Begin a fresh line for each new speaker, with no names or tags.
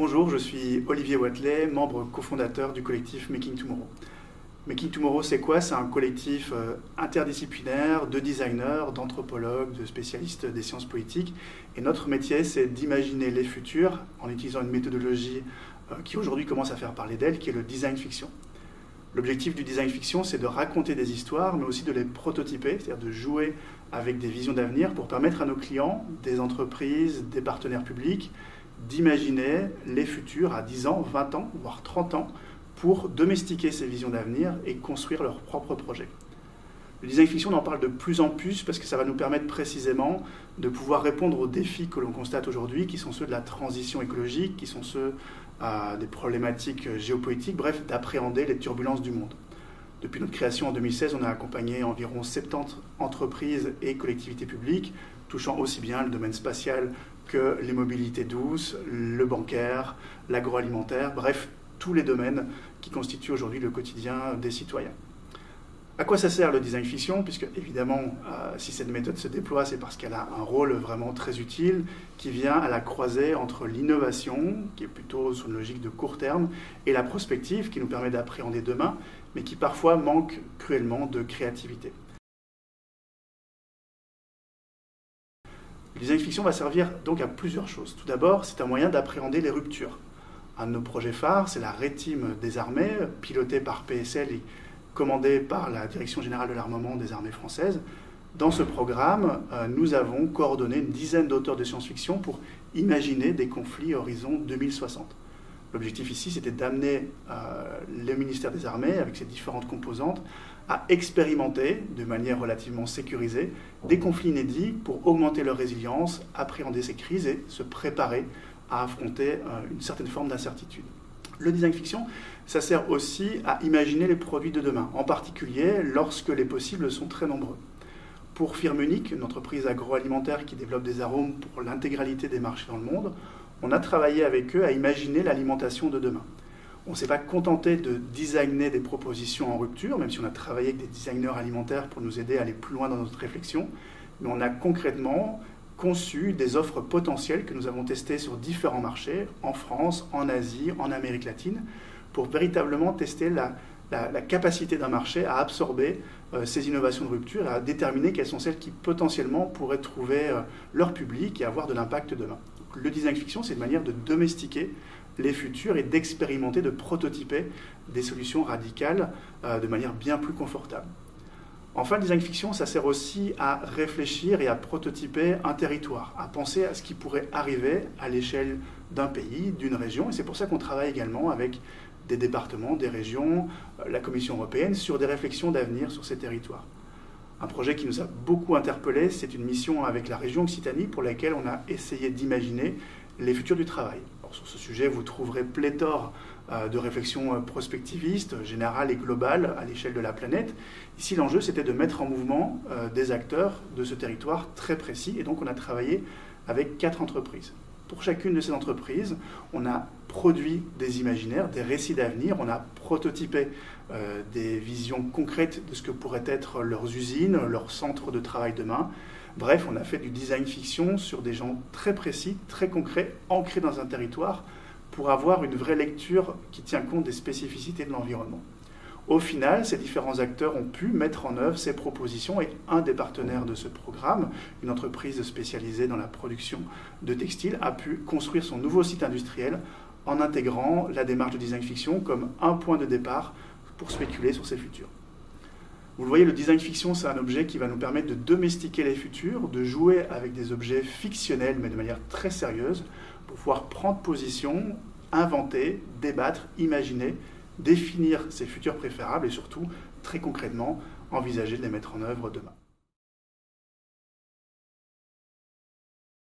Bonjour, je suis Olivier Wathelet, membre cofondateur du collectif Making Tomorrow. Making Tomorrow, c'est quoi? C'est un collectif interdisciplinaire de designers, d'anthropologues, de spécialistes des sciences politiques. Et notre métier, c'est d'imaginer les futurs en utilisant une méthodologie qui aujourd'hui commence à faire parler d'elle, qui est le design fiction. L'objectif du design fiction, c'est de raconter des histoires, mais aussi de les prototyper, c'est-à-dire de jouer avec des visions d'avenir pour permettre à nos clients, des entreprises, des partenaires publics, d'imaginer les futurs à 10 ans, 20 ans, voire 30 ans, pour domestiquer ces visions d'avenir et construire leurs propres projets. Le design fiction, on en parle de plus en plus parce que ça va nous permettre précisément de pouvoir répondre aux défis que l'on constate aujourd'hui, qui sont ceux de la transition écologique, qui sont ceux des problématiques géopolitiques, bref, d'appréhender les turbulences du monde. Depuis notre création en 2016, on a accompagné environ 70 entreprises et collectivités publiques, touchant aussi bien le domaine spatial que les mobilités douces, le bancaire, l'agroalimentaire, bref, tous les domaines qui constituent aujourd'hui le quotidien des citoyens. À quoi ça sert le design fiction? Puisque évidemment, si cette méthode se déploie, c'est parce qu'elle a un rôle vraiment très utile qui vient à la croisée entre l'innovation, qui est plutôt sur une logique de court terme, et la prospective qui nous permet d'appréhender demain, mais qui parfois manque cruellement de créativité. Le design fiction va servir donc à plusieurs choses. Tout d'abord, c'est un moyen d'appréhender les ruptures. Un de nos projets phares, c'est la Rétime des armées, pilotée par PSL et commandée par la Direction générale de l'armement des armées françaises. Dans ce programme, nous avons coordonné une dizaine d'auteurs de science-fiction pour imaginer des conflits horizon 2060. L'objectif ici, c'était d'amener le ministère des Armées, avec ses différentes composantes, à expérimenter de manière relativement sécurisée des conflits inédits pour augmenter leur résilience, appréhender ces crises et se préparer à affronter une certaine forme d'incertitude. Le design fiction, ça sert aussi à imaginer les produits de demain, en particulier lorsque les possibles sont très nombreux. Pour Firmenich, une entreprise agroalimentaire qui développe des arômes pour l'intégralité des marchés dans le monde, on a travaillé avec eux à imaginer l'alimentation de demain. On ne s'est pas contenté de designer des propositions en rupture, même si on a travaillé avec des designers alimentaires pour nous aider à aller plus loin dans notre réflexion, mais on a concrètement conçu des offres potentielles que nous avons testées sur différents marchés, en France, en Asie, en Amérique latine, pour véritablement tester la capacité d'un marché à absorber ces innovations de rupture et à déterminer quelles sont celles qui potentiellement pourraient trouver leur public et avoir de l'impact demain. Le design fiction, c'est une manière de domestiquer les futurs et d'expérimenter, de prototyper des solutions radicales de manière bien plus confortable. Enfin, le design fiction, ça sert aussi à réfléchir et à prototyper un territoire, à penser à ce qui pourrait arriver à l'échelle d'un pays, d'une région. Et c'est pour ça qu'on travaille également avec des départements, des régions, la Commission européenne, sur des réflexions d'avenir sur ces territoires. Un projet qui nous a beaucoup interpellés, c'est une mission avec la région Occitanie pour laquelle on a essayé d'imaginer les futurs du travail. Alors, sur ce sujet, vous trouverez pléthore de réflexions prospectivistes, générales et globales à l'échelle de la planète. Ici, l'enjeu, c'était de mettre en mouvement des acteurs de ce territoire très précis. Et donc, on a travaillé avec 4 entreprises. Pour chacune de ces entreprises, on a produit des imaginaires, des récits d'avenir, on a prototypé des visions concrètes de ce que pourraient être leurs usines, leurs centres de travail demain. Bref, on a fait du design fiction sur des gens très précis, très concrets, ancrés dans un territoire, pour avoir une vraie lecture qui tient compte des spécificités de l'environnement. Au final, ces différents acteurs ont pu mettre en œuvre ces propositions et un des partenaires de ce programme, une entreprise spécialisée dans la production de textiles, a pu construire son nouveau site industriel en intégrant la démarche de design fiction comme un point de départ pour spéculer sur ses futurs. Vous le voyez, le design fiction, c'est un objet qui va nous permettre de domestiquer les futurs, de jouer avec des objets fictionnels, mais de manière très sérieuse, pour pouvoir prendre position, inventer, débattre, imaginer, définir ses futurs préférables et surtout, très concrètement, envisager de les mettre en œuvre demain.